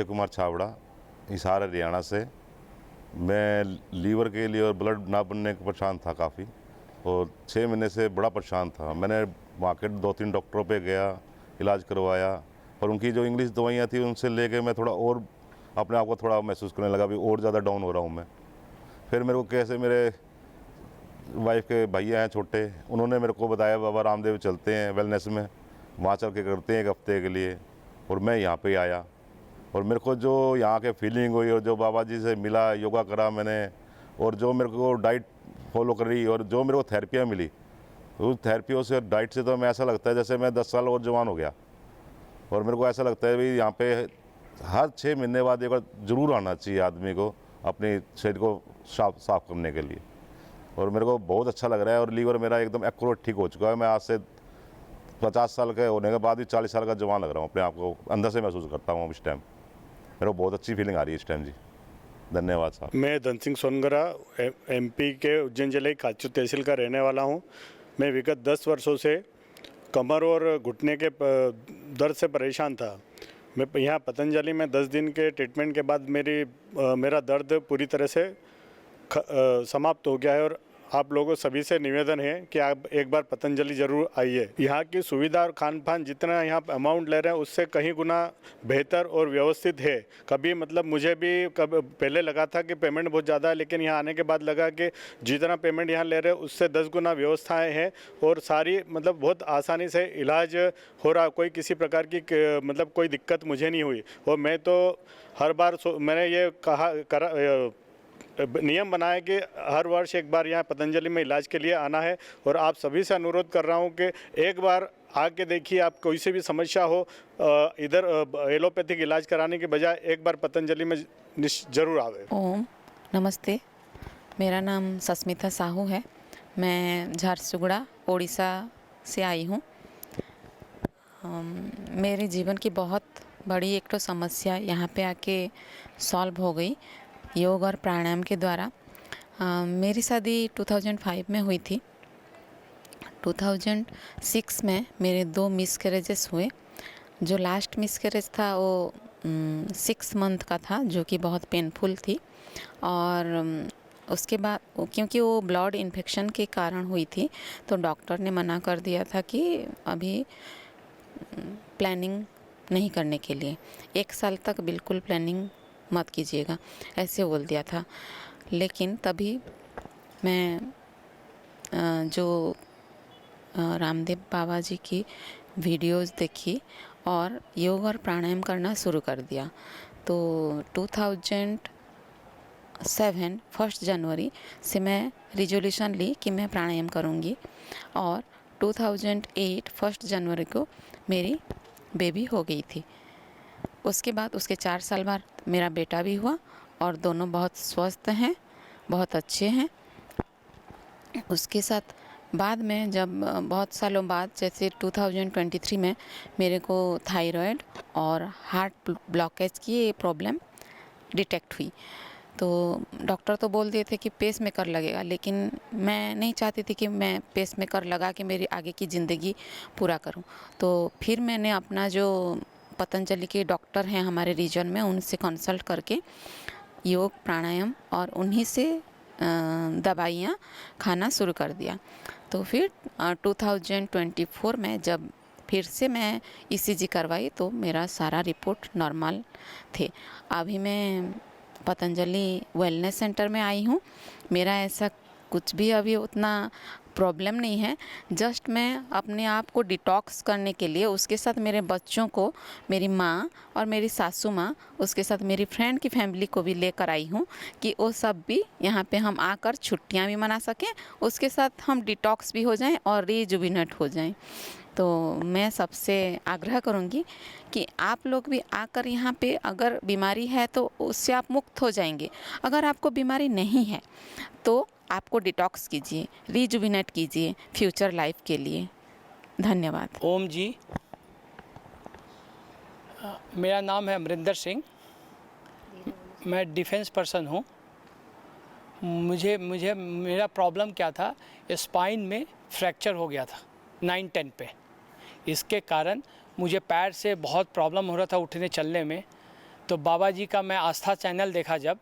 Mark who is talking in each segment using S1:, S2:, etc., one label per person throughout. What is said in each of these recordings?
S1: कुमार छाबड़ा, हिसार हरियाणा से। मैं लीवर के लिए और ब्लड ना बनने को परेशान था काफ़ी, और 6 महीने से बड़ा परेशान था। मैंने वहाँ के 2-3 डॉक्टरों पे गया, इलाज करवाया, पर उनकी जो इंग्लिश दवाइयाँ थी उनसे लेके मैं थोड़ा और अपने आप को थोड़ा महसूस करने लगा भी और ज़्यादा डाउन हो रहा हूँ मैं। फिर मेरे को कैसे मेरे वाइफ के भैया हैं छोटे, उन्होंने मेरे को बताया बाबा रामदेव चलते हैं वेलनेस में, वहाँ चल के करते हैं 1 हफ्ते के लिए। और मैं यहाँ पे आया और मेरे को जो यहाँ के फीलिंग हुई और जो बाबा जी से मिला, योगा करा मैंने, और जो मेरे को डाइट फॉलो करी और जो मेरे को थेरेपियाँ मिली, उस थेरेपियों से डाइट से तो मैं ऐसा लगता है जैसे मैं 10 साल और जवान हो गया। और मेरे को ऐसा लगता है भी यहाँ पे हर 6 महीने बाद एक बार ज़रूर आना चाहिए आदमी को अपने शरीर को साफ करने के लिए। और मेरे को बहुत अच्छा लग रहा है और लीवर मेरा एकदम एक्यूरेट ठीक हो चुका है। मैं आज से 50 साल के होने के बाद भी 40 साल का जवान लग रहा हूँ, अपने आप को अंदर से महसूस करता हूँ इस टाइम। मेरे को बहुत अच्छी फीलिंग आ रही है इस टाइम जी। धन्यवाद साहब।
S2: मैं धन सिंह सोनगरा एमपी के उज्जैन जिले की खाचू तहसील का रहने वाला हूँ। मैं विगत 10 वर्षों से कमर और घुटने के दर्द से परेशान था। मैं यहाँ पतंजलि में 10 दिन के ट्रीटमेंट के बाद मेरा दर्द पूरी तरह से समाप्त हो गया है। और आप लोगों सभी से निवेदन है कि आप एक बार पतंजलि ज़रूर आइए। यहाँ की सुविधा और खान पान जितना यहाँ अमाउंट ले रहे हैं उससे कहीं गुना बेहतर और व्यवस्थित है। कभी मतलब मुझे भी पहले लगा था कि पेमेंट बहुत ज़्यादा है, लेकिन यहाँ आने के बाद लगा कि जितना पेमेंट यहाँ ले रहे हैं उससे 10 गुना व्यवस्थाएं हैं और सारी मतलब बहुत आसानी से इलाज हो रहा। कोई किसी प्रकार की मतलब कोई दिक्कत मुझे नहीं हुई। और मैं तो हर बार मैंने ये नियम बनाया कि हर वर्ष एक बार यहाँ पतंजलि में इलाज के लिए आना है। और आप सभी से अनुरोध कर रहा हूँ कि एक बार आके देखिए। आप कोई से भी समस्या हो इधर एलोपैथिक इलाज कराने के बजाय एक बार पतंजलि में ज़रूर आवे।
S3: ओम नमस्ते, मेरा नाम सस्मिता साहू है। मैं झारसुगुड़ा उड़ीसा से आई हूँ। मेरे जीवन की बहुत बड़ी एक तो समस्या यहाँ पे आके सॉल्व हो गई योग और प्राणायाम के द्वारा। मेरी शादी 2005 में हुई थी। 2006 में मेरे 2 मिसकैरेजेस हुए। जो लास्ट मिसकैरेज था वो 6 मंथ का था, जो कि बहुत पेनफुल थी। और उसके बाद क्योंकि वो ब्लड इन्फेक्शन के कारण हुई थी, तो डॉक्टर ने मना कर दिया था कि अभी प्लानिंग नहीं करने के लिए, 1 साल तक बिल्कुल प्लानिंग मत कीजिएगा, ऐसे बोल दिया था। लेकिन तभी मैं जो रामदेव बाबा जी की वीडियोस देखी और योग और प्राणायाम करना शुरू कर दिया। तो 2007 1 जनवरी से मैं रिजोल्यूशन ली कि मैं प्राणायाम करूँगी। और 2008 1 जनवरी को मेरी बेबी हो गई थी। उसके बाद उसके 4 साल बाद मेरा बेटा भी हुआ और दोनों बहुत स्वस्थ हैं, बहुत अच्छे हैं। उसके साथ बाद में जब बहुत सालों बाद जैसे 2023 में मेरे को थायराइड और हार्ट ब्लॉकेज की प्रॉब्लम डिटेक्ट हुई। तो डॉक्टर तो बोल दिए थे कि पेस मेकर लगेगा, लेकिन मैं नहीं चाहती थी कि मैं पेस मेकर लगा के मेरी आगे की ज़िंदगी पूरा करूं। तो फिर मैंने अपना जो पतंजलि के डॉक्टर हैं हमारे रीजन में, उनसे कंसल्ट करके योग प्राणायाम और उन्हीं से दवाइयाँ खाना शुरू कर दिया। तो फिर 2024 में जब फिर से मैं ECG करवाई तो मेरा सारा रिपोर्ट नॉर्मल थे। अभी मैं पतंजलि वेलनेस सेंटर में आई हूँ। मेरा ऐसा कुछ भी अभी उतना प्रॉब्लम नहीं है। जस्ट मैं अपने आप को डिटॉक्स करने के लिए, उसके साथ मेरे बच्चों को, मेरी माँ और मेरी सासू माँ, उसके साथ मेरी फ्रेंड की फैमिली को भी लेकर आई हूँ कि वो सब भी यहाँ पे हम आकर छुट्टियाँ भी मना सकें, उसके साथ हम डिटॉक्स भी हो जाएं और रिजुविनेट हो जाएं। तो मैं सबसे आग्रह करूँगी कि आप लोग भी आकर यहाँ पे, अगर बीमारी है तो उससे आप मुक्त हो जाएंगे। अगर आपको बीमारी नहीं है तो आपको डिटॉक्स कीजिए, रिजुविनेट कीजिए फ्यूचर लाइफ के लिए। धन्यवाद।
S4: ओम जी, मेरा नाम है अमरिंदर सिंह। मैं डिफेंस पर्सन हूँ। मेरा प्रॉब्लम क्या था, स्पाइन में फ्रैक्चर हो गया था 9-10 पे। इसके कारण मुझे पैर से बहुत प्रॉब्लम हो रहा था उठने चलने में। तो बाबा जी का मैं आस्था चैनल देखा जब,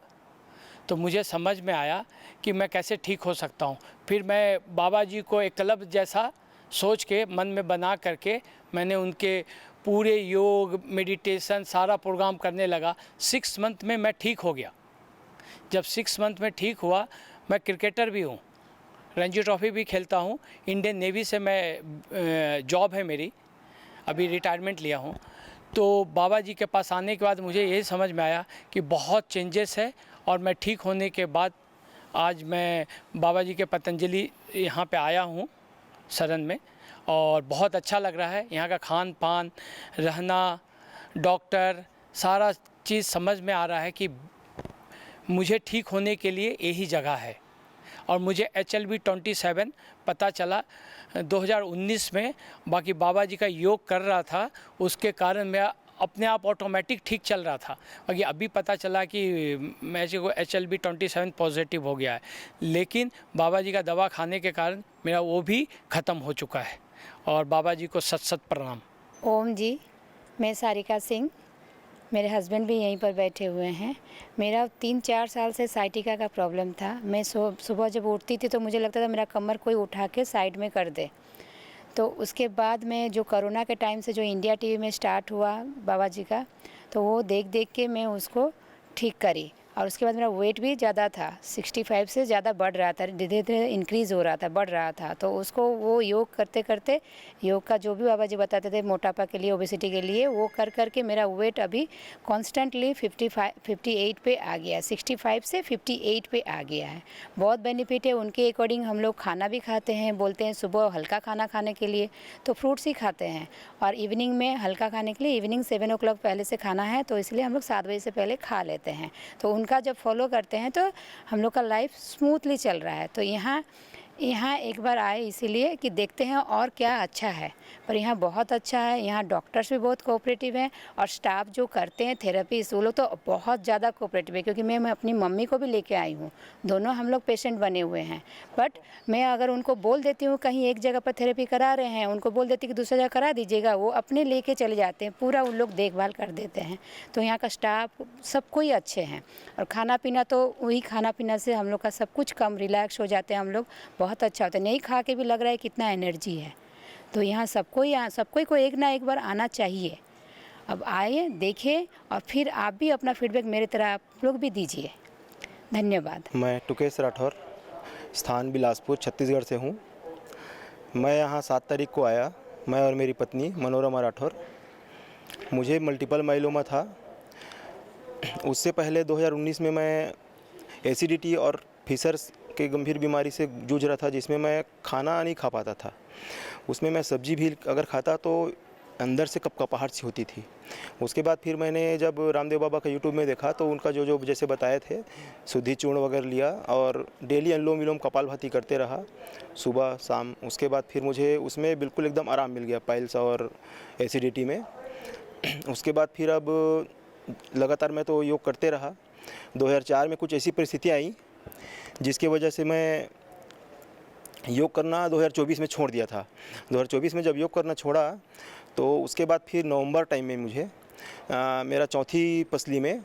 S4: तो मुझे समझ में आया कि मैं कैसे ठीक हो सकता हूँ। फिर मैं बाबा जी को एक क्लब जैसा सोच के मन में बना करके मैंने उनके पूरे योग मेडिटेशन सारा प्रोग्राम करने लगा। 6 मंथ में मैं ठीक हो गया। जब 6 मंथ में ठीक हुआ, मैं क्रिकेटर भी हूँ, रणजी ट्रॉफी भी खेलता हूँ, इंडियन नेवी से मैं जॉब है मेरी, अभी रिटायरमेंट लिया हूँ। तो बाबा जी के पास आने के बाद मुझे यही समझ में आया कि बहुत चेंजेस है, और मैं ठीक होने के बाद आज मैं बाबा जी के पतंजलि यहाँ पे आया हूँ शरण में, और बहुत अच्छा लग रहा है। यहाँ का खान पान, रहना, डॉक्टर, सारा चीज़ समझ में आ रहा है कि मुझे ठीक होने के लिए यही जगह है। और मुझे HLB-27 पता चला 2019 में। बाकी बाबा जी का योग कर रहा था, उसके कारण मैं अपने आप ऑटोमेटिक ठीक चल रहा था। बाकी अभी पता चला कि मेरे को HLB-27 पॉजिटिव हो गया है, लेकिन बाबा जी का दवा खाने के कारण मेरा वो भी ख़त्म हो चुका है। और बाबा जी को सत सत प्रणाम।
S5: ओम जी, मैं सारिका सिंह, मेरे हस्बैंड भी यहीं पर बैठे हुए हैं। मेरा 3-4 साल से साइटिका का प्रॉब्लम था। मैं सुबह जब उठती थी तो मुझे लगता था मेरा कमर कोई उठा के साइड में कर दे। तो उसके बाद में जो कोरोना के टाइम से जो इंडिया टीवी में स्टार्ट हुआ बाबा जी का, तो वो देख देख के मैं उसको ठीक करी। और उसके बाद मेरा वेट भी ज़्यादा था, 65 से ज़्यादा बढ़ रहा था, धीरे धीरे इंक्रीज़ हो रहा था, बढ़ रहा था। तो उसको वो योग करते करते, योग का जो भी बाबा जी बताते थे मोटापा के लिए, ओबेसिटी के लिए, वो कर करके मेरा वेट अभी कॉन्स्टेंटली 58 पे आ गया है। 65 से 58 पे आ गया है। बहुत बेनिफिट है। उनके अकॉर्डिंग हम लोग खाना भी खाते हैं, बोलते हैं सुबह हल्का खाना खाने के लिए तो फ्रूट्स ही खाते हैं, और इवनिंग में हल्का खाने के लिए इवनिंग 7 o'clock पहले से खाना है, तो इसलिए हम लोग 7 बजे से पहले खा लेते हैं। तो उनका जब फॉलो करते हैं तो हम लोग का लाइफ स्मूथली चल रहा है। तो यहाँ एक बार आए इसीलिए कि देखते हैं और क्या अच्छा है, पर यहाँ बहुत अच्छा है। यहाँ डॉक्टर्स भी बहुत कोऑपरेटिव हैं, और स्टाफ जो करते हैं थेरेपीस्ट, वो लोग तो बहुत ज़्यादा कोऑपरेटिव है। क्योंकि मैं अपनी मम्मी को भी लेके आई हूँ, दोनों हम लोग पेशेंट बने हुए हैं। बट मैं अगर उनको बोल देती हूँ कहीं एक जगह पर थेरेपी करा रहे हैं, उनको बोल देती कि दूसरी जगह करा दीजिएगा, वो अपने लेके चले जाते हैं, पूरा उन लोग देखभाल कर देते हैं। तो यहाँ का स्टाफ सब कोई अच्छे हैं। और खाना पीना तो वही खाना पीना से हम लोग का सब कुछ कम रिलैक्स हो जाते हैं हम लोग, बहुत अच्छा होता है। नहीं खा के भी लग रहा है कितना एनर्जी है। तो यहाँ सबको को एक ना एक बार आना चाहिए। अब आए, देखें, और फिर आप भी अपना फीडबैक मेरे तरह आप लोग भी दीजिए। धन्यवाद।
S6: मैं टुकेश राठौर, स्थान बिलासपुर, छत्तीसगढ़ से हूँ। मैं यहाँ 7 तारीख को आया, मैं और मेरी पत्नी मनोरमा राठौर। मुझे मल्टीपल माइलोमा था। उससे पहले 2019 में मैं एसिडिटी और फिशर्स के गंभीर बीमारी से जूझ रहा था, जिसमें मैं खाना नहीं खा पाता था। उसमें मैं सब्जी भी अगर खाता तो अंदर से कपकपाहट सी होती थी। उसके बाद फिर मैंने जब रामदेव बाबा का यूट्यूब में देखा तो उनका जो जैसे बताए थे शुद्धि चूर्ण वगैरह लिया, और डेली अनुलोम विलोम कपालभाति करते रहा सुबह शाम। उसके बाद फिर मुझे उसमें बिल्कुल एकदम आराम मिल गया पाइल्स और एसिडिटी में। उसके बाद फिर अब लगातार मैं तो योग करते रहा। 2004 में कुछ ऐसी परिस्थितियाँ आई जिसकी वजह से मैं योग करना 2024 में छोड़ दिया था। 2024 में जब योग करना छोड़ा तो उसके बाद फिर नवंबर टाइम में मुझे मेरा चौथी पसली में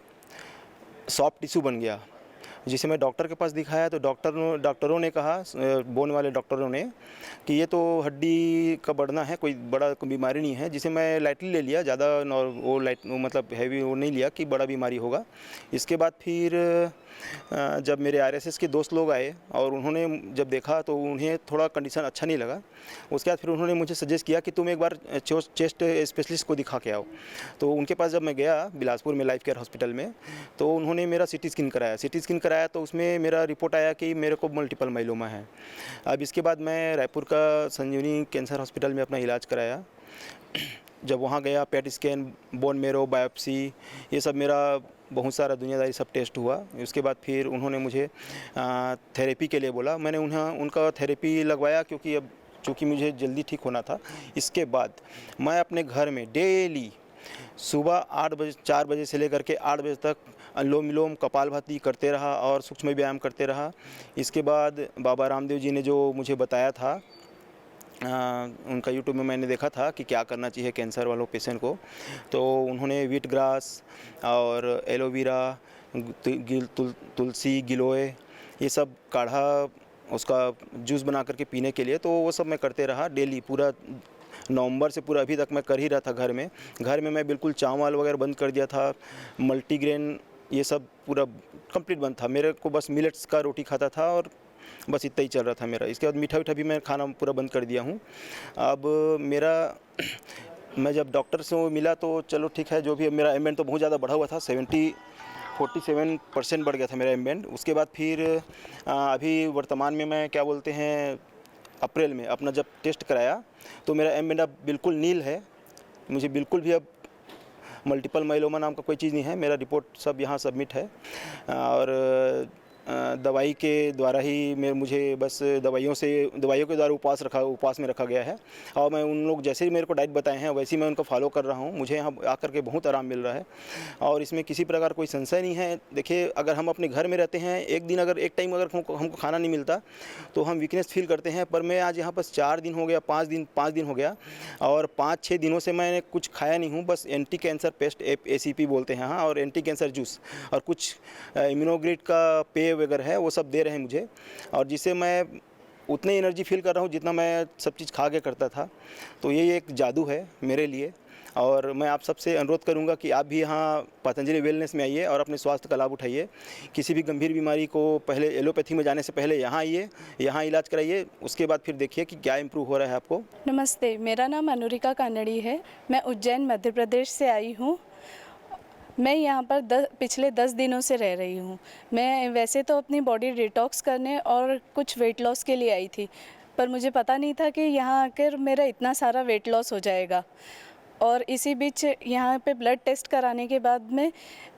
S6: सॉफ्ट टिश्यू बन गया, जिसे मैं डॉक्टर के पास दिखाया तो डॉक्टरों ने कहा, बोन वाले डॉक्टरों ने, कि ये तो हड्डी का बढ़ना है, कोई बड़ा बीमारी नहीं है। जिसे मैं लाइटली ले लिया, ज़्यादा मतलब हैवी वो नहीं लिया कि बड़ा बीमारी होगा। इसके बाद फिर जब मेरे RSS के दोस्त लोग आए और उन्होंने जब देखा तो उन्हें थोड़ा कंडीशन अच्छा नहीं लगा। उसके बाद फिर उन्होंने मुझे सजेस्ट किया कि तुम एक बार चेस्ट स्पेशलिस्ट को दिखा के आओ। तो उनके पास जब मैं गया बिलासपुर में लाइफ केयर हॉस्पिटल में, तो उन्होंने मेरा CT स्कैन कराया। तो उसमें मेरा रिपोर्ट आया कि मेरे को मल्टीपल माइलोमा है। अब इसके बाद मैं रायपुर का संजीवनी कैंसर हॉस्पिटल में अपना इलाज कराया। जब वहाँ गया, PET scan, bone marrow, biopsy, ये सब मेरा बहुत सारा दुनियादारी सब टेस्ट हुआ। उसके बाद फिर उन्होंने मुझे थेरेपी के लिए बोला। मैंने उनका थेरेपी लगवाया क्योंकि मुझे जल्दी ठीक होना था। इसके बाद मैं अपने घर में डेली सुबह 4 बजे से लेकर के 8 बजे तक अनुलोम विलोम कपालभाति करते रहा और सूक्ष्म व्यायाम करते रहा। इसके बाद बाबा रामदेव जी ने जो मुझे बताया था उनका यूट्यूब में मैंने देखा था कि क्या करना चाहिए कैंसर वालों पेशेंट को। तो उन्होंने व्हीट ग्रास और एलोवेरा, तुलसी, गिलोय, ये सब काढ़ा उसका जूस बना करके पीने के लिए, तो वो सब मैं करते रहा डेली। पूरा नवंबर से पूरा अभी तक मैं कर ही रहा था। घर में मैं बिल्कुल चावल वगैरह बंद कर दिया था, मल्टीग्रेन ये सब पूरा कंप्लीट बंद था। मेरे को बस मिलेट्स का रोटी खाता था और बस इतना ही चल रहा था मेरा। इसके बाद मीठा भी मैं खाना पूरा बंद कर दिया हूँ। अब मेरा मैं जब डॉक्टर से मिला तो चलो ठीक है, जो भी मेरा एम तो बहुत ज़्यादा बढ़ा हुआ था, 47% बढ़ गया था मेरा एम। उसके बाद फिर अभी वर्तमान में मैं क्या बोलते हैं अप्रैल में अपना जब टेस्ट कराया तो मेरा एम अब बिल्कुल नील है। मुझे बिल्कुल भी अब मल्टीपल माइलोमा नाम का कोई चीज़ नहीं है। मेरा रिपोर्ट सब यहाँ सबमिट है और दवाई के द्वारा ही मुझे बस दवाइयों के द्वारा उपवास में रखा गया है। और मैं उन लोग जैसे ही मेरे को डाइट बताए हैं वैसे ही मैं उनको फॉलो कर रहा हूँ। मुझे यहाँ आकर के बहुत आराम मिल रहा है और इसमें किसी प्रकार कोई संशय नहीं है। देखिए, अगर हम अपने घर में रहते हैं, एक टाइम अगर हमको खाना नहीं मिलता तो हम वीकनेस फील करते हैं। पर मैं आज यहाँ पर 4 दिन हो गया, 5 दिन हो गया और 5-6 दिनों से मैंने कुछ खाया नहीं हूँ। बस एंटी कैंसर पेस्ट ACP बोलते हैं हाँ, और एंटी कैंसर जूस और कुछ इम्यूनोग्रिड का पेय वगैरह है, वो सब दे रहे हैं मुझे। और जिससे मैं उतनी एनर्जी फील कर रहा हूँ जितना मैं सब चीज़ खा के करता था। तो ये एक जादू है मेरे लिए और मैं आप सबसे अनुरोध करूंगा कि आप भी यहाँ पतंजलि वेलनेस में आइए और अपने स्वास्थ्य का लाभ उठाइए। किसी भी गंभीर बीमारी को पहले एलोपैथी में जाने से पहले यहाँ आइए, यहाँ इलाज कराइए, उसके बाद फिर देखिए कि क्या इम्प्रूव हो रहा है आपको।
S7: नमस्ते, मेरा नाम अनुरिका कानड़ी है। मैं उज्जैन मध्य प्रदेश से आई हूँ। मैं यहाँ पर पिछले 10 दिनों से रह रही हूँ। मैं वैसे तो अपनी बॉडी डिटॉक्स करने और कुछ वेट लॉस के लिए आई थी, पर मुझे पता नहीं था कि यहाँ आकर मेरा इतना सारा वेट लॉस हो जाएगा। और इसी बीच यहाँ पे ब्लड टेस्ट कराने के बाद में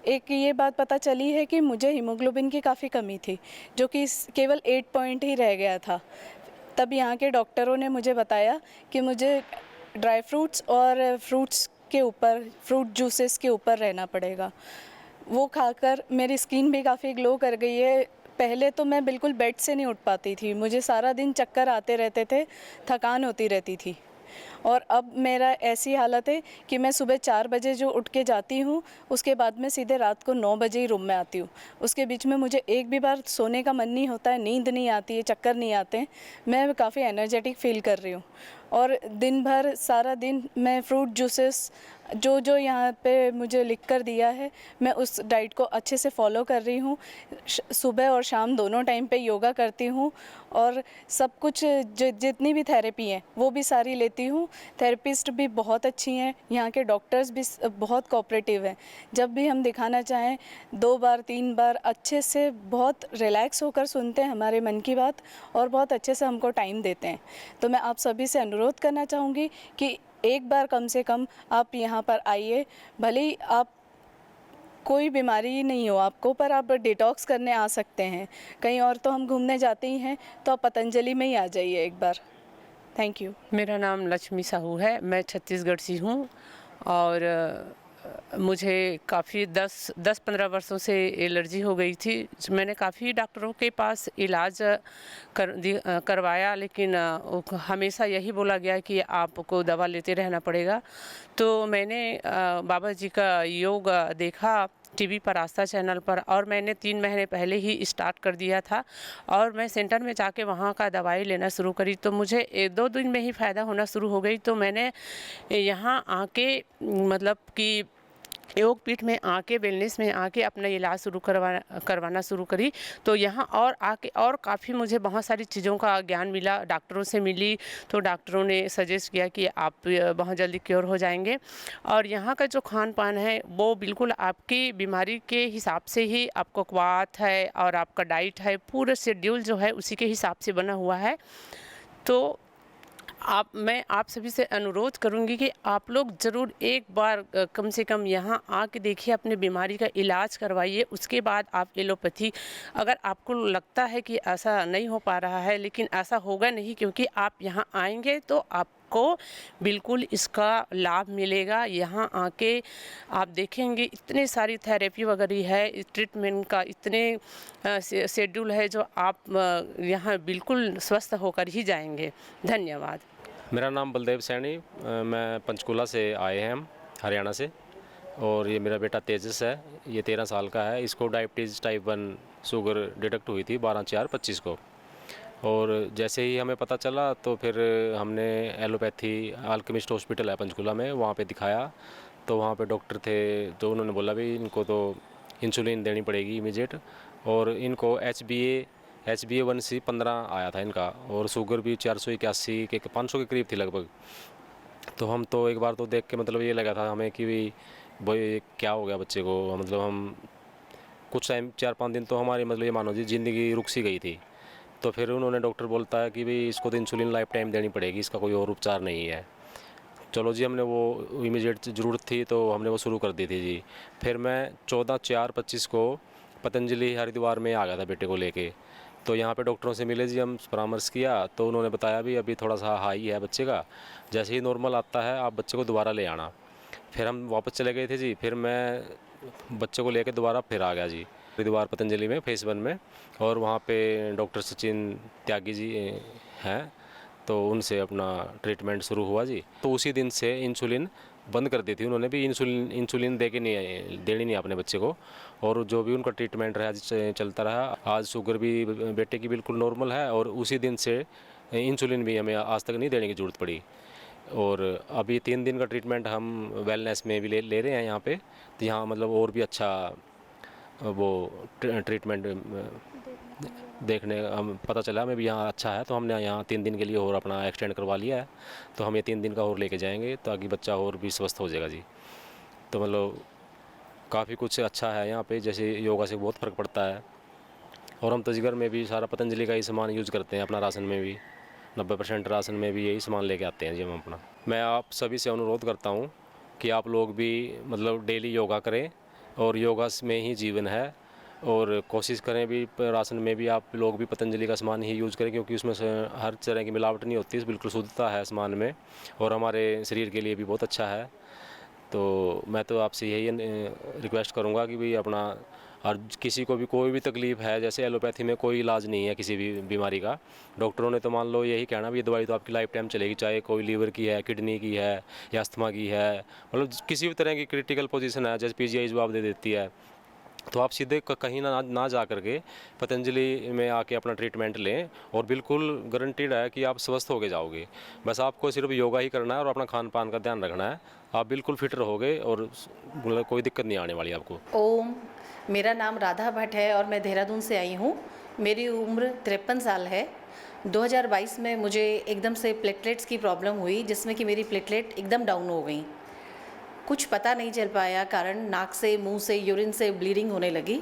S7: एक ये बात पता चली है कि मुझे हीमोग्लोबिन की काफ़ी कमी थी, जो कि केवल 8 पॉइंट ही रह गया था। तब यहाँ के डॉक्टरों ने मुझे बताया कि मुझे ड्राई फ्रूट्स और फ्रूट जूसेस के ऊपर रहना पड़ेगा। वो खाकर मेरी स्किन भी काफ़ी ग्लो कर गई है। पहले तो मैं बिल्कुल बेड से नहीं उठ पाती थी, मुझे सारा दिन चक्कर आते रहते थे, थकान होती रहती थी। और अब मेरा ऐसी हालत है कि मैं सुबह 4 बजे जो उठ के जाती हूँ, उसके बाद में सीधे रात को 9 बजे ही रूम में आती हूँ। उसके बीच में मुझे एक भी बार सोने का मन नहीं होता है, नींद नहीं आती है, चक्कर नहीं आते हैं। मैं काफ़ी एनर्जेटिक फील कर रही हूँ और दिन भर सारा दिन मैं फ्रूट जूसेस जो यहाँ पे मुझे लिख कर दिया है, मैं उस डाइट को अच्छे से फॉलो कर रही हूँ। सुबह और शाम दोनों टाइम पे योगा करती हूँ और सब कुछ जितनी भी थेरेपी हैं वो भी सारी लेती हूँ। थेरेपिस्ट भी बहुत अच्छी हैं, यहाँ के डॉक्टर्स भी बहुत कोऑपरेटिव हैं। जब भी हम दिखाना चाहें 2 बार 3 बार अच्छे से बहुत रिलैक्स होकर सुनते हैं हमारे मन की बात और बहुत अच्छे से हमको टाइम देते हैं। तो मैं आप सभी से अनुरोध करना चाहूँगी कि एक बार कम से कम आप यहाँ पर आइए। भले ही आप कोई बीमारी नहीं हो आपको, पर आप डिटॉक्स करने आ सकते हैं। कहीं और तो हम घूमने जाते ही हैं, तो आप पतंजलि में ही आ जाइए एक बार। Thank you.
S8: मेरा नाम लक्ष्मी साहू है, मैं छत्तीसगढ़ से हूँ और मुझे काफ़ी 10-15 वर्षों से एलर्जी हो गई थी। मैंने काफ़ी डॉक्टरों के पास इलाज करवाया, लेकिन हमेशा यही बोला गया कि आपको दवा लेते रहना पड़ेगा। तो मैंने बाबा जी का योग देखा टीवी पर, आस्था चैनल पर, और मैंने 3 महीने पहले ही स्टार्ट कर दिया था और मैं सेंटर में जाके वहाँ का दवाई लेना शुरू करी। तो मुझे 1-2 दिन में ही फ़ायदा होना शुरू हो गई। तो मैंने यहाँ आके मतलब कि योग पीठ में आके, वेलनेस में आके अपना इलाज करवाना शुरू करी। तो यहाँ और आके और काफ़ी मुझे बहुत सारी चीज़ों का ज्ञान मिला, डॉक्टरों से मिली। तो डॉक्टरों ने सजेस्ट किया कि आप बहुत जल्दी क्योर हो जाएंगे। और यहाँ का जो खान पान है वो बिल्कुल आपकी बीमारी के हिसाब से ही, आपको क्वाथ है और आपका डाइट है, पूरा शेड्यूल जो है उसी के हिसाब से बना हुआ है। तो मैं आप सभी से अनुरोध करूंगी कि आप लोग ज़रूर एक बार कम से कम यहाँ आके देखिए, अपनी बीमारी का इलाज करवाइए। उसके बाद आप एलोपैथी, अगर आपको लगता है कि ऐसा नहीं हो पा रहा है, लेकिन ऐसा होगा नहीं, क्योंकि आप यहाँ आएंगे तो आपको बिल्कुल इसका लाभ मिलेगा। यहाँ आके आप देखेंगे इतने सारी थेरेपी वगैरह है, ट्रीटमेंट का इतने शेड्यूल है, जो आप यहाँ बिल्कुल स्वस्थ होकर ही जाएंगे। धन्यवाद।
S9: मेरा नाम बलदेव सैनी, मैं पंचकूला से आए हैं हम, हरियाणा से। और ये मेरा बेटा तेजस है, ये 13 साल का है। इसको डायबिटीज़ टाइप 1 शुगर डिटेक्ट हुई थी 12/4/25 को। और जैसे ही हमें पता चला तो फिर हमने एलोपैथी अल्केमिस्ट हॉस्पिटल है पंचकूला में, वहाँ पे दिखाया। तो वहाँ पे डॉक्टर थे, तो उन्होंने बोला भी इनको तो इंसुलिन देनी पड़ेगी इमीडिएट। और इनको HbA1c 15 आया था इनका, और शुगर भी 481 के 500 के करीब थी लगभग। तो हम तो एक बार तो देख के मतलब ये लगा था हमें कि भाई क्या हो गया बच्चे को। मतलब हम कुछ टाइम 4-5 दिन तो हमारी मतलब ये मानो जी ज़िंदगी रुक सी गई थी। तो फिर उन्होंने डॉक्टर बोलता है कि भाई इसको तो इंसुलिन लाइफ टाइम देनी पड़ेगी, इसका कोई और उपचार नहीं है। चलो जी, हमने वो इमीडिएट ज़रूरत थी तो हमने वो शुरू कर दी थी जी। फिर मैं 14/4/25 को पतंजलि हरिद्वार में आ गया था बेटे को लेके। तो यहाँ पे डॉक्टरों से मिले जी, हम परामर्श किया तो उन्होंने बताया भी अभी थोड़ा सा हाई है बच्चे का, जैसे ही नॉर्मल आता है आप बच्चे को दोबारा ले आना। फिर हम वापस चले गए थे जी। फिर मैं बच्चे को लेके दोबारा फिर आ गया जी हरिद्वार पतंजलि में फेज़ 1 में। और वहाँ पे डॉक्टर सचिन त्यागी जी हैं, तो उनसे अपना ट्रीटमेंट शुरू हुआ जी। तो उसी दिन से इंसुलिन बंद कर दी थी उन्होंने भी, इंसुलिन देनी नहीं अपने बच्चे को। और जो भी उनका ट्रीटमेंट रहा चलता रहा। आज शुगर भी बेटे की बिल्कुल नॉर्मल है, और उसी दिन से इंसुलिन भी हमें आज तक नहीं देने की ज़रूरत पड़ी। और अभी 3 दिन का ट्रीटमेंट हम वेलनेस में भी ले रहे हैं यहाँ पे। तो यहाँ मतलब और भी अच्छा वो ट्रीटमेंट देखने हम पता चला हमें भी यहाँ अच्छा है। तो हमने यहाँ 3 दिन के लिए और अपना एक्सटेंड करवा लिया है। तो हम ये 3 दिन का और लेके जाएंगे ताकि बच्चा और भी स्वस्थ हो जाएगा जी। तो मतलब काफ़ी कुछ अच्छा है यहाँ पे, जैसे योगा से बहुत फ़र्क पड़ता है। और हम तजगर में भी सारा पतंजलि का ही सामान यूज़ करते हैं, अपना राशन में भी 90% राशन में भी यही सामान लेके आते हैं जी हम अपना। मैं आप सभी से अनुरोध करता हूँ कि आप लोग भी मतलब डेली योगा करें, और योगा में ही जीवन है। और कोशिश करें भी राशन में भी आप लोग भी पतंजलि का सामान ही यूज़ करें, क्योंकि उसमें से हर तरह की मिलावट नहीं होती, बिल्कुल शुद्धता है सामान में, और हमारे शरीर के लिए भी बहुत अच्छा है। तो मैं तो आपसे यही रिक्वेस्ट करूँगा कि भाई अपना, और किसी को भी कोई भी तकलीफ़ है, जैसे एलोपैथी में कोई इलाज नहीं है किसी भी बीमारी का। डॉक्टरों ने तो मान लो यही कहना भी ये दवाई तो आपकी लाइफ टाइम चलेगी, चाहे कोई लीवर की है, किडनी की है या अस्थमा की है, मतलब किसी भी तरह की क्रिटिकल पोजीशन है, जैसे PGI जवाब दे देती है। तो आप सीधे कहीं ना जा करके पतंजलि में आके अपना ट्रीटमेंट लें, और बिल्कुल गारंटीड है कि आप स्वस्थ होके जाओगे। बस आपको सिर्फ योगा ही करना है और अपना खान पान का ध्यान रखना है, आप बिल्कुल फिट रहोगे और मतलब कोई दिक्कत नहीं आने वाली आपको।
S10: ओम, मेरा नाम राधा भट्ट है और मैं देहरादून से आई हूँ। मेरी उम्र 53 साल है। 2022 में मुझे एकदम से प्लेटलेट्स की प्रॉब्लम हुई, जिसमें कि मेरी प्लेटलेट एकदम डाउन हो गई। कुछ पता नहीं चल पाया कारण, नाक से, मुंह से, यूरिन से ब्लीडिंग होने लगी।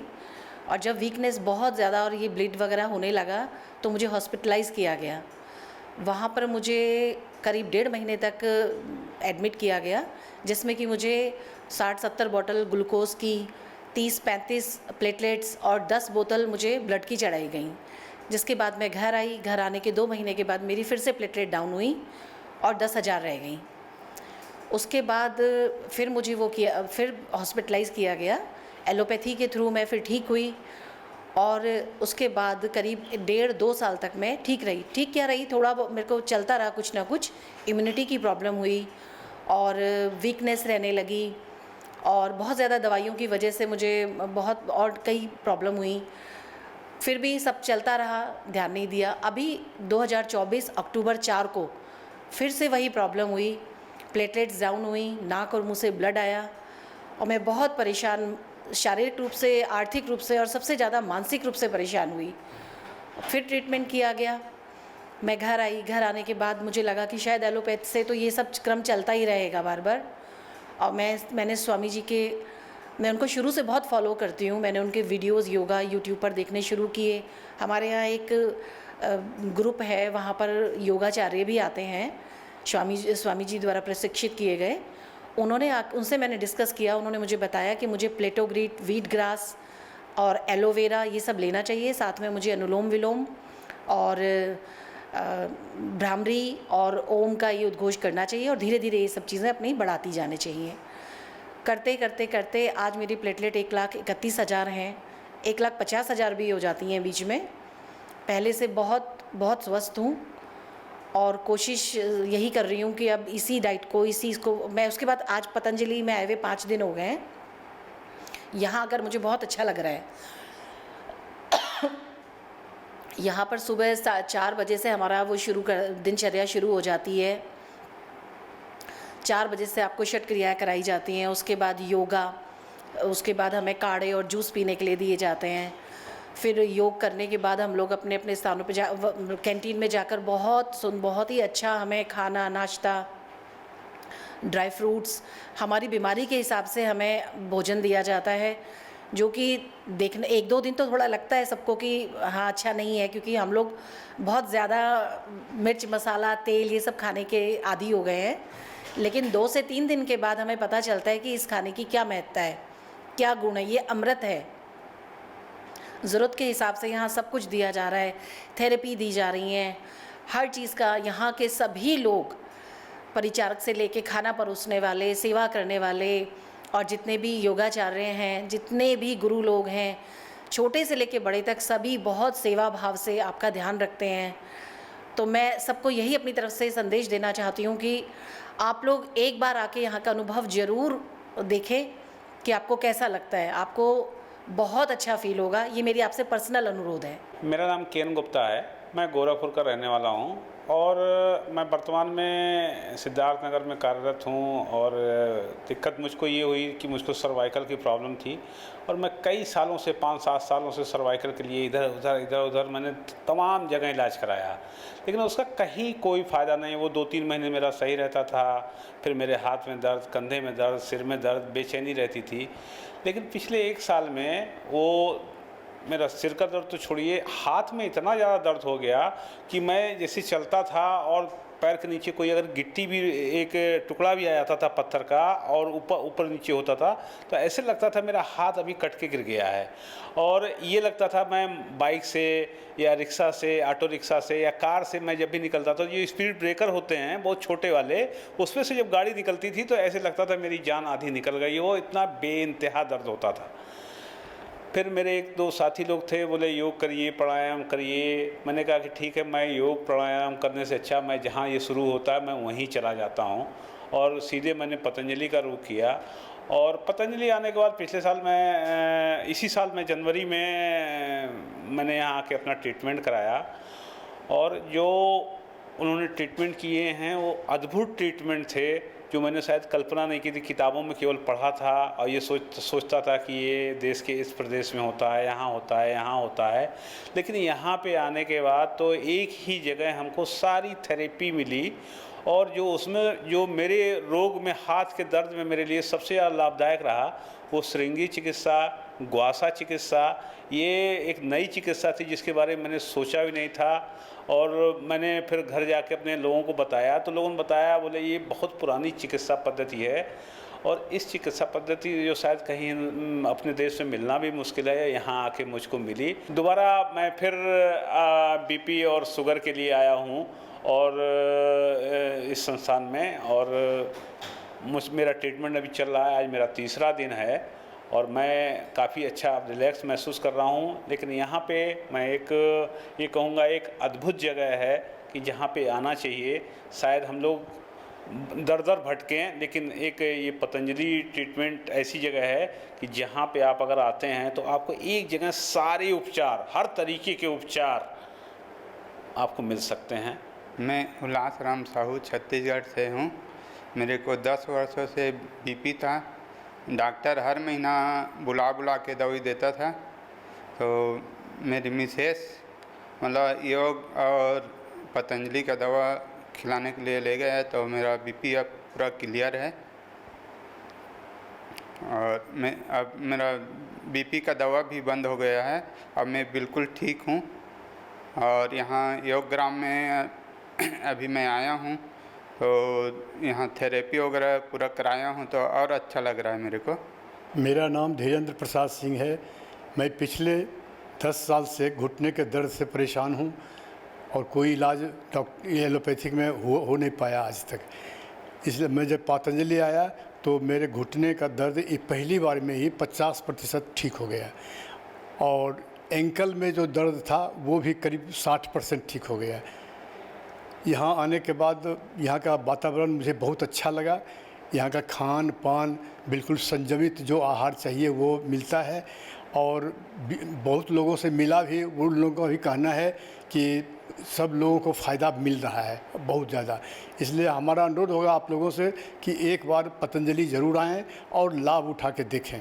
S10: और जब वीकनेस बहुत ज़्यादा और ये ब्लीड वगैरह होने लगा तो मुझे हॉस्पिटलाइज़ किया गया। वहाँ पर मुझे करीब 1.5 महीने तक एडमिट किया गया, जिसमें कि मुझे 60-70 बोतल ग्लूकोज की, 30-35 प्लेटलेट्स और 10 बोतल मुझे ब्लड की चढ़ाई गई। जिसके बाद मैं घर आई। घर आने के 2 महीने के बाद मेरी फिर से प्लेटलेट डाउन हुई और 10,000 रह गई। उसके बाद फिर मुझे फिर हॉस्पिटलाइज़ किया गया। एलोपैथी के थ्रू मैं फिर ठीक हुई, और उसके बाद करीब 1.5-2 साल तक मैं ठीक रही। ठीक क्या रही, थोड़ा मेरे को चलता रहा कुछ ना कुछ। इम्यूनिटी की प्रॉब्लम हुई और वीकनेस रहने लगी, और बहुत ज़्यादा दवाइयों की वजह से मुझे बहुत और कई प्रॉब्लम हुई। फिर भी सब चलता रहा, ध्यान नहीं दिया। अभी 2024 अक्टूबर 4 को फिर से वही प्रॉब्लम हुई। प्लेटलेट्स डाउन हुई, नाक और मुंह से ब्लड आया, और मैं बहुत परेशान, शारीरिक रूप से, आर्थिक रूप से, और सबसे ज़्यादा मानसिक रूप से परेशान हुई। फिर ट्रीटमेंट किया गया। मैं घर आई। घर आने के बाद मुझे लगा कि शायद एलोपैथ से तो ये सब क्रम चलता ही रहेगा बार बार। और मैंने स्वामी जी के, मैं उनको शुरू से बहुत फॉलो करती हूँ। मैंने उनके वीडियोस योगा यूट्यूब पर देखने शुरू किए। हमारे यहाँ एक ग्रुप है, वहाँ पर योगाचार्य भी आते हैं, स्वामी जी द्वारा प्रशिक्षित किए गए। उनसे मैंने डिस्कस किया। उन्होंने मुझे बताया कि मुझे प्लेटोग्रीट, वीट ग्रास और एलोवेरा ये सब लेना चाहिए। साथ में मुझे अनुलोम विलोम और भ्रामरी और ओम का ये उद्घोष करना चाहिए, और धीरे धीरे ये सब चीज़ें अपनी बढ़ाती जानी चाहिए। करते करते करते आज मेरी प्लेटलेट 1,31,000 हैं। 1,50,000 भी हो जाती हैं बीच में। पहले से बहुत बहुत स्वस्थ हूँ, और कोशिश यही कर रही हूँ कि अब इसी डाइट को, इसी इसको मैं, उसके बाद आज पतंजलि में आए हुए 5 दिन हो गए हैं। यहाँ आकर मुझे बहुत अच्छा लग रहा है। यहाँ पर सुबह 4 बजे से हमारा वो दिनचर्या शुरू हो जाती है। 4 बजे से आपको षट क्रियाएँ कराई जाती हैं, उसके बाद योगा, उसके बाद हमें काढ़े और जूस पीने के लिए दिए जाते हैं। फिर योग करने के बाद हम लोग अपने अपने स्थानों पर कैंटीन में जाकर बहुत ही अच्छा हमें खाना, नाश्ता, ड्राई फ्रूट्स, हमारी बीमारी के हिसाब से हमें भोजन दिया जाता है, जो कि देखने 1-2 दिन तो थोड़ा लगता है सबको कि हाँ अच्छा नहीं है, क्योंकि हम लोग बहुत ज़्यादा मिर्च मसाला तेल ये सब खाने के आदी हो गए हैं। लेकिन 2 से 3 दिन के बाद हमें पता चलता है कि इस खाने की क्या महत्ता है, क्या गुण है, ये अमृत है। ज़रूरत के हिसाब से यहाँ सब कुछ दिया जा रहा है, थेरेपी दी जा रही हैं, हर चीज़ का। यहाँ के सभी लोग, परिचारक से लेके खाना परोसने वाले, सेवा करने वाले, और जितने भी योगाचार्य हैं, जितने भी गुरु लोग हैं, छोटे से लेके बड़े तक, सभी बहुत सेवा भाव से आपका ध्यान रखते हैं। तो मैं सबको यही अपनी तरफ से संदेश देना चाहती हूँ कि आप लोग एक बार आके यहाँ का अनुभव ज़रूर देखें कि आपको कैसा लगता है। आपको बहुत अच्छा फील होगा, ये मेरी आपसे पर्सनल अनुरोध है।
S11: मेरा नाम केन गुप्ता है, मैं गोरखपुर का रहने वाला हूँ और मैं वर्तमान में सिद्धार्थ नगर में कार्यरत हूँ। और दिक्कत मुझको ये हुई कि मुझको सर्वाइकल की प्रॉब्लम थी और मैं कई सालों से 5-7 सालों से सर्वाइकल के लिए इधर उधर मैंने तमाम जगह इलाज कराया, लेकिन उसका कहीं कोई फ़ायदा नहीं। वो 2-3 महीने मेरा सही रहता था, फिर मेरे हाथ में दर्द, कंधे में दर्द, सिर में दर्द, बेचैनी रहती थी। लेकिन पिछले 1 साल में वो मेरा सिर का दर्द तो छोड़िए, हाथ में इतना ज़्यादा दर्द हो गया कि मैं जैसे चलता था और पैर के नीचे कोई अगर गिट्टी भी, एक टुकड़ा भी आ जाता था पत्थर का और ऊपर नीचे होता था, तो ऐसे लगता था मेरा हाथ अभी कट के गिर गया है। और ये लगता था मैं बाइक से या रिक्शा से, ऑटो रिक्शा से या कार से मैं जब भी निकलता था, ये स्पीड ब्रेकर होते हैं बहुत छोटे वाले, उसमें से जब गाड़ी निकलती थी तो ऐसे लगता था मेरी जान आधी निकल गई हो, इतना बेइंतहा दर्द होता था। फिर मेरे 1-2 साथी लोग थे, बोले योग करिए, प्राणायाम करिए। मैंने कहा कि ठीक है, मैं योग प्राणायाम करने से अच्छा मैं जहाँ ये शुरू होता है मैं वहीं चला जाता हूँ। और सीधे मैंने पतंजलि का रुख किया। और पतंजलि आने के बाद पिछले साल मैं, इसी साल में जनवरी में मैंने यहाँ आके अपना ट्रीटमेंट कराया। और जो उन्होंने ट्रीटमेंट किए हैं वो अद्भुत ट्रीटमेंट थे, जो मैंने शायद कल्पना नहीं की थी। किताबों में केवल पढ़ा था और ये सोचता था कि ये देश के इस प्रदेश में होता है, यहाँ होता है, यहाँ होता है। लेकिन यहाँ पे आने के बाद तो एक ही जगह हमको सारी थेरेपी मिली। और जो उसमें जो मेरे रोग में, हाथ के दर्द में मेरे लिए सबसे ज़्यादा लाभदायक रहा वो श्रृंगी चिकित्सा, ग्वासा चिकित्सा। ये एक नई चिकित्सा थी जिसके बारे में मैंने सोचा भी नहीं था। और मैंने फिर घर जाके अपने लोगों को बताया तो लोगों ने बताया, बोले ये बहुत पुरानी चिकित्सा पद्धति है और इस चिकित्सा पद्धति जो शायद कहीं अपने देश में मिलना भी मुश्किल है, यहाँ आके मुझको मिली। दोबारा मैं फिर बीपी और शुगर के लिए आया हूँ और इस संस्थान में, और मेरा ट्रीटमेंट अभी चल रहा है। आज मेरा 3रा दिन है और मैं काफ़ी अच्छा रिलैक्स महसूस कर रहा हूँ। लेकिन यहाँ पे मैं ये कहूँगा एक अद्भुत जगह है कि जहाँ पे आना चाहिए। शायद हम लोग दर भटकें, लेकिन एक ये पतंजलि ट्रीटमेंट ऐसी जगह है कि जहाँ पे आप अगर आते हैं तो आपको एक जगह सारे उपचार, हर तरीके के उपचार आपको मिल सकते हैं।
S12: मैं उल्लास राम साहू छत्तीसगढ़ से हूँ। मेरे को 10 वर्षों से बीपी था। डॉक्टर हर महीना बुला के दवाई देता था। तो मेरी मिसेस मतलब योग और पतंजलि का दवा खिलाने के लिए ले गए, तो मेरा बीपी अब पूरा क्लियर है। और अब मेरा बीपी का दवा भी बंद हो गया है। अब मैं बिल्कुल ठीक हूँ। और यहाँ योगग्राम में अभी मैं आया हूँ, तो यहाँ थेरेपी वगैरह पूरा कराया हूँ, तो और अच्छा लग रहा है मेरे को।
S2: मेरा नाम धीरेन्द्र प्रसाद सिंह है। मैं पिछले 10 साल से घुटने के दर्द से परेशान हूँ और कोई इलाज एलोपैथिक में हो नहीं पाया आज तक। इसलिए मैं जब पतंजलि आया तो मेरे घुटने का दर्द पहली बार में ही 50% ठीक हो गया। और एंकल में जो दर्द था वो भी करीब 60% ठीक हो गया।
S13: यहाँ आने के बाद यहाँ का वातावरण मुझे बहुत अच्छा लगा। यहाँ का खान पान बिल्कुल संयमित, जो आहार चाहिए वो मिलता है। और बहुत लोगों से मिला भी, उन लोगों का भी कहना है कि सब लोगों को फ़ायदा मिल रहा है बहुत ज़्यादा। इसलिए हमारा अनुरोध होगा आप लोगों से कि एक बार पतंजलि ज़रूर आएँ और लाभ उठा के देखें।